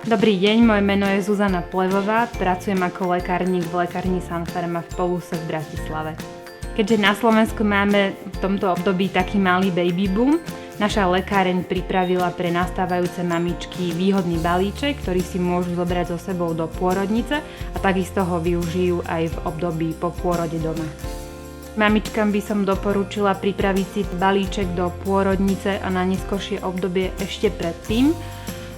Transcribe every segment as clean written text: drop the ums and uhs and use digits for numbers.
Dobrý deň, moje meno je Zuzana Plevová, pracujem ako lekárnik v lekárni Sanfarma v Poluse v Bratislave. Keďže na Slovensku máme v tomto období taký malý baby boom, naša lekáreň pripravila pre nastávajúce mamičky výhodný balíček, ktorý si môžu zobrať so sebou do pôrodnice a takisto ho využijú aj v období po pôrode doma. Mamičkám by som doporučila pripraviť si balíček do pôrodnice a na neskoršie obdobie ešte predtým,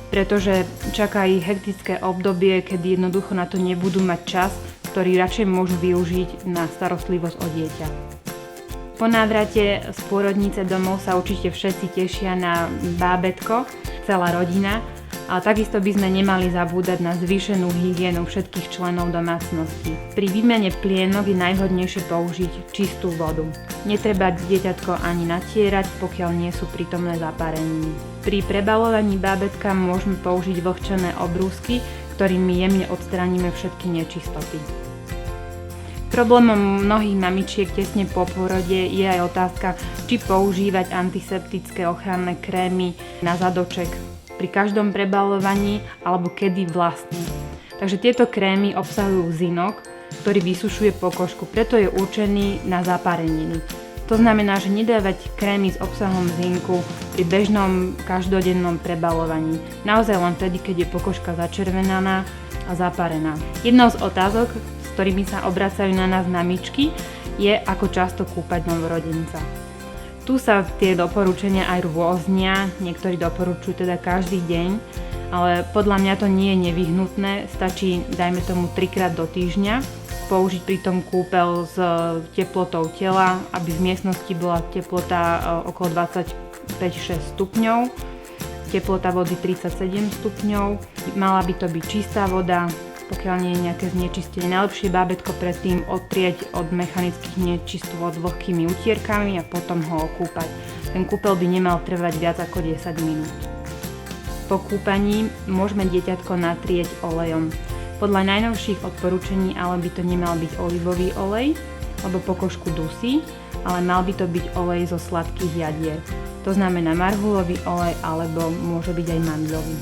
pretože čaká ich hektické obdobie, kedy jednoducho na to nebudú mať čas, ktorý radšej môžu využiť na starostlivosť o dieťa. Po návrate z pôrodnice domov sa určite všetci tešia na bábätko, celá rodina, ale takisto by sme nemali zabúdať na zvýšenú hygienu všetkých členov domácnosti. Pri výmene plienok je najvhodnejšie použiť čistú vodu. Netreba dieťatko ani natierať, pokiaľ nie sú prítomné zapáreniny. Pri prebalovaní bábätka môžeme použiť vlhčené obrúsky, ktorými jemne odstránime všetky nečistoty. Problémom mnohých mamičiek tesne po pôrode je aj otázka, či používať antiseptické ochranné krémy na zadoček pri každom prebalovaní alebo kedy vlastne. Takže tieto krémy obsahujú zinok, ktorý vysušuje pokožku, preto je určený na zapáreniny. To znamená, že nedávať krémy s obsahom zinku pri bežnom každodennom prebalovaní. Naozaj len vtedy, keď je pokožka začervenaná a zapárená. Jednou z otázok, s ktorými sa obracajú na nás mamičky, je, ako často kúpať novorodenca. Tu sa tie doporučenia aj rôznia, niektorí doporučujú teda každý deň, ale podľa mňa to nie je nevyhnutné, stačí dajme tomu 3-krát do týždňa, použiť pritom kúpeľ s teplotou tela, aby v miestnosti bola teplota okolo 25-6 stupňov, teplota vody 37 stupňov, mala by to byť čistá voda, pokiaľ nie je nejaké znečistenie. Najlepšie bábätko predtým otrieť od mechanických nečistôt vlhkými utierkami a potom ho okúpať. Ten kúpeľ by nemal trvať viac ako 10 minút. Po kúpaní môžeme dieťatko natrieť olejom. Podľa najnovších odporúčení ale by to nemal byť olivový olej, lebo pokožku dusí, ale mal by to byť olej zo sladkých jadier. To znamená marhulový olej alebo môže byť aj mandľový.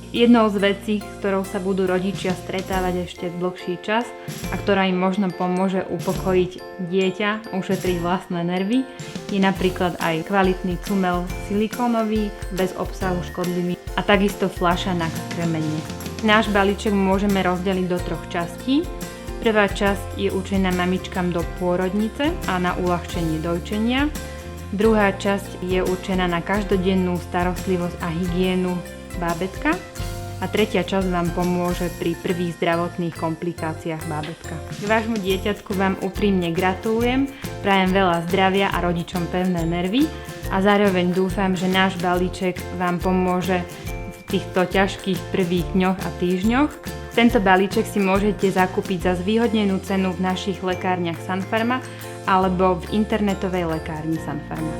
Jednou z vecí, s ktorou sa budú rodičia stretávať ešte dlhší čas a ktorá im možno pomôže upokojiť dieťa a ušetriť vlastné nervy, je napríklad aj kvalitný cumel silikónový, bez obsahu škodlivý a takisto fľaša na krmenie. Náš balíček môžeme rozdeliť do 3 častí. Prvá časť je určená mamičkám do pôrodnice a na uľahčenie dojčenia. Druhá časť je určená na každodennú starostlivosť a hygienu bábätka. A tretia časť vám pomôže pri prvých zdravotných komplikáciách bábätka. K vášmu dieťatku vám úprimne gratulujem, prajem veľa zdravia a rodičom pevné nervy a zároveň dúfam, že náš balíček vám pomôže v týchto ťažkých prvých dňoch a týždňoch. Tento balíček si môžete zakúpiť za zvýhodnenú cenu v našich lekárniach Sanfarma alebo v internetovej lekárni Sanfarma.